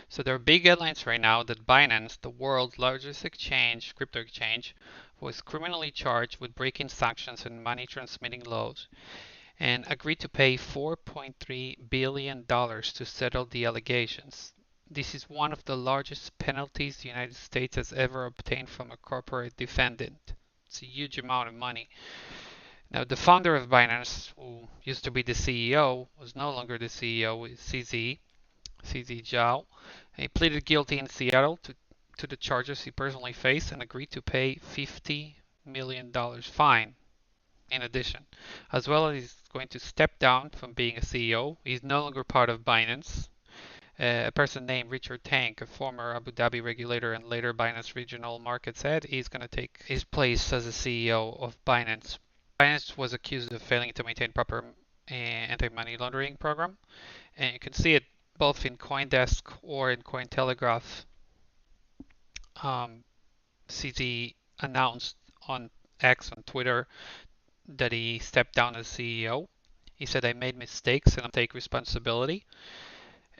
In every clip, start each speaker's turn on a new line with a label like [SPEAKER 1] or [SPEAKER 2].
[SPEAKER 1] So there are big headlines right now that Binance, the world's largest exchange, crypto exchange, was criminally charged with breaking sanctions and money transmitting laws and agreed to pay $4.3 billion to settle the allegations. This is one of the largest penalties the United States has ever obtained from a corporate defendant. It's a huge amount of money. Now, the founder of Binance, who used to be the CEO, was no longer the CEO, is CZ Zhao. He pleaded guilty in Seattle to the charges he personally faced and agreed to pay $50 million fine in addition, as well as he's going to step down from being a CEO. He's no longer part of Binance. A person named Richard Tank, a former Abu Dhabi regulator and later Binance regional markets head, is going to take his place as the CEO of Binance. Binance was accused of failing to maintain proper anti-money laundering program, and you can see it both in CoinDesk or in Cointelegraph. CZ announced on X on Twitter that he stepped down as CEO. He said, I made mistakes and I'll take responsibility.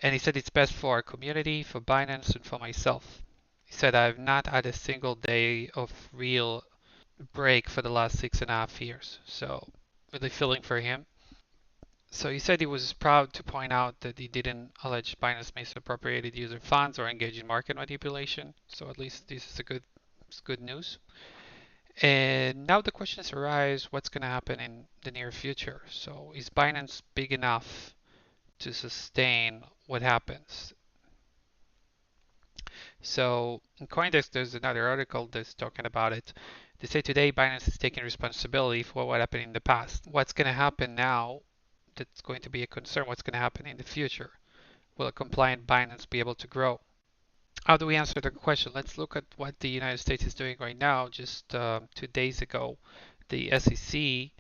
[SPEAKER 1] And he said it's best for our community, for Binance, and for myself. He said, I've not had a single day of real break for the last 6.5 years. So, really feeling for him. So he said he was proud to point out that he didn't allege Binance misappropriated user funds or engage in market manipulation. So at least this is it's good news. And now the questions arise, what's going to happen in the near future? So is Binance big enough to sustain what happens? So in CoinDesk, there's another article that's talking about it. They say today Binance is taking responsibility for what happened in the past. What's going to happen now that's going to be a concern? What's going to happen in the future? Will a compliant Binance be able to grow? How do we answer the question? Let's look at what the United States is doing right now. Just 2 days ago, the SEC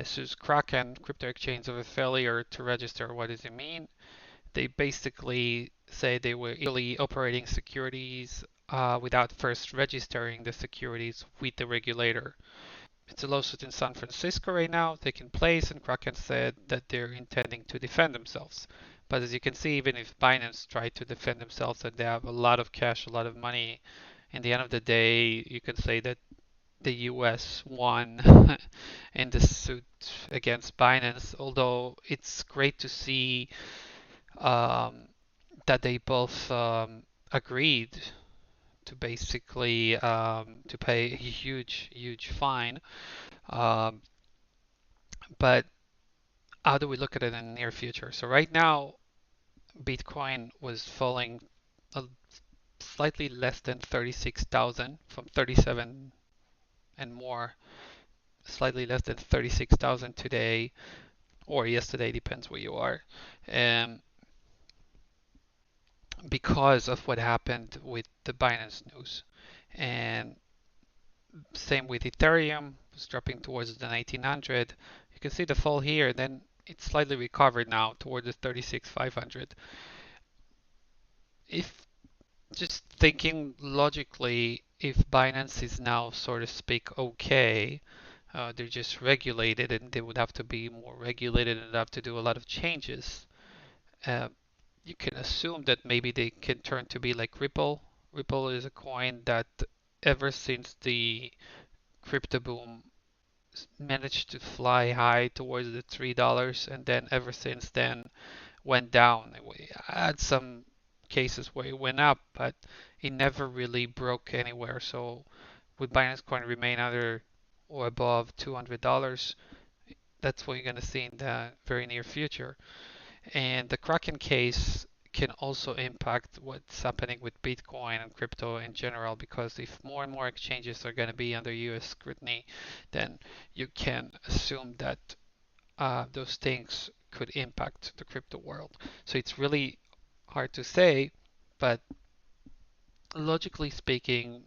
[SPEAKER 1] sues Kraken crypto exchange over failure to register. What does it mean? They basically say they were illegally operating securities without first registering the securities with the regulator. It's a lawsuit in San Francisco right now taking place, and Kraken said that they're intending to defend themselves. But as you can see, even if Binance tried to defend themselves and they have a lot of cash, a lot of money, in the end of the day, you can say that the US won in the suit against Binance, although it's great to see um, that they both agreed to basically to pay a huge fine. Um, but how do we look at it in the near future? So right now, Bitcoin was falling a slightly less than 36,000 from 37 and more, slightly less than 36,000 today or yesterday, depends where you are. Um, because of what happened with the Binance news. And same with Ethereum, it's dropping towards the 1900. You can see the fall here, then it's slightly recovered now towards the 36,500. If just thinking logically, if Binance is now, so to speak, okay, they're just regulated and they would have to be more regulated and have to do a lot of changes. Uh, you can assume that maybe they can turn to be like Ripple. Ripple is a coin that ever since the crypto boom managed to fly high towards the $3 and then ever since then went down. We had some cases where it went up, but it never really broke anywhere. So would Binance Coin remain under or above $200? That's what you're going to see in the very near future. And the Kraken case can also impact what's happening with Bitcoin and crypto in general, because if more and more exchanges are going to be under US scrutiny, then you can assume that those things could impact the crypto world. So it's really hard to say, but logically speaking,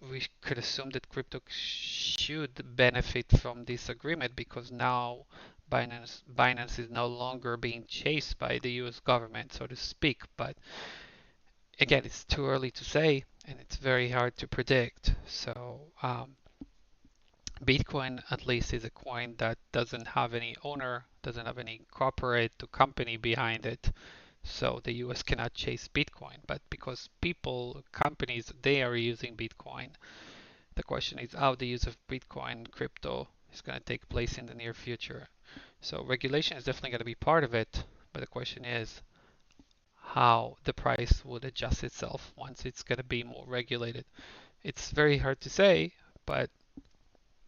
[SPEAKER 1] we could assume that crypto should benefit from this agreement because now Binance is no longer being chased by the US government, so to speak. But again, it's too early to say and it's very hard to predict. So Bitcoin at least is a coin that doesn't have any owner, doesn't have any corporate or company behind it. So the US cannot chase Bitcoin, but because people, companies, they are using Bitcoin, the question is how the use of Bitcoin crypto is going to take place in the near future. So regulation is definitely going to be part of it, but the question is how the price would adjust itself once it's going to be more regulated. It's very hard to say, but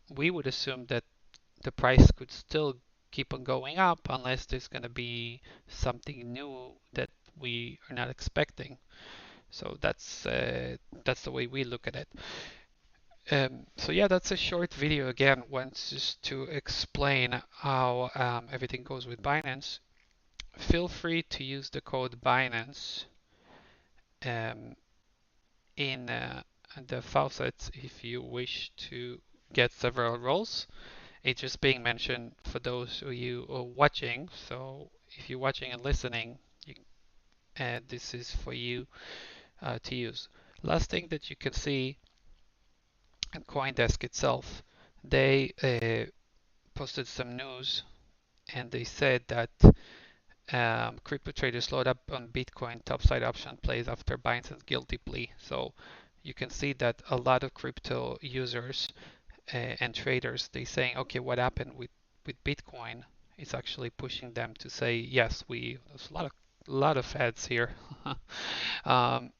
[SPEAKER 1] we would assume that the price could still keep on going up unless there's going to be something new that we are not expecting. So that's the way we look at it. So yeah, that's a short video again, once just to explain how everything goes with Binance. Feel free to use the code Binance um, in the faucet if you wish to get several roles. It's just being mentioned for those of you who are watching. So if you're watching and listening, you, this is for you to use. Last thing that you can see in CoinDesk itself, they posted some news and they said that crypto traders load up on Bitcoin topside option plays after Binance's guilty plea. So you can see that a lot of crypto users and traders, they saying, okay, what happened with Bitcoin is actually pushing them to say, yes, there's a lot of ads here. um,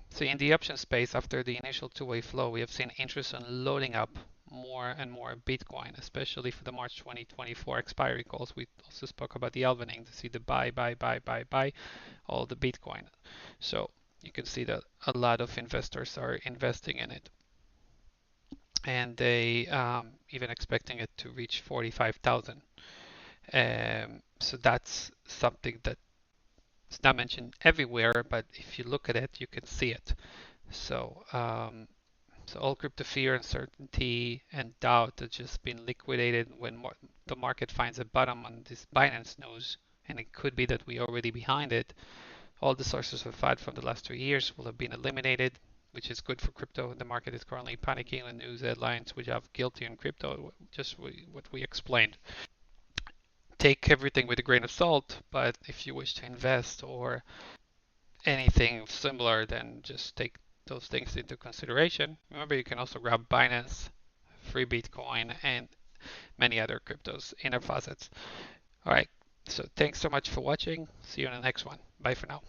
[SPEAKER 1] so in the option space, after the initial two-way flow, we have seen interest in loading up more and more Bitcoin, especially for the March 2024 expiry calls. We also spoke about the halvening to see the buy, all the Bitcoin. So you can see that a lot of investors are investing in it, and they even expecting it to reach 45,000. So that's something that is not mentioned everywhere, but if you look at it, you can see it. So, so all crypto fear, uncertainty, and doubt has just been liquidated when the market finds a bottom on this Binance news, and it could be that we're already behind it. All the sources of FUD from the last 2 years will have been eliminated, which is good for crypto. The market is currently panicking with news headlines which have guilty on crypto, just what we explained. Take everything with a grain of salt, but if you wish to invest or anything similar, then just take those things into consideration. Remember, you can also grab Binance, free Bitcoin, and many other cryptos in our faucets. All right, so thanks so much for watching. See you in the next one. Bye for now.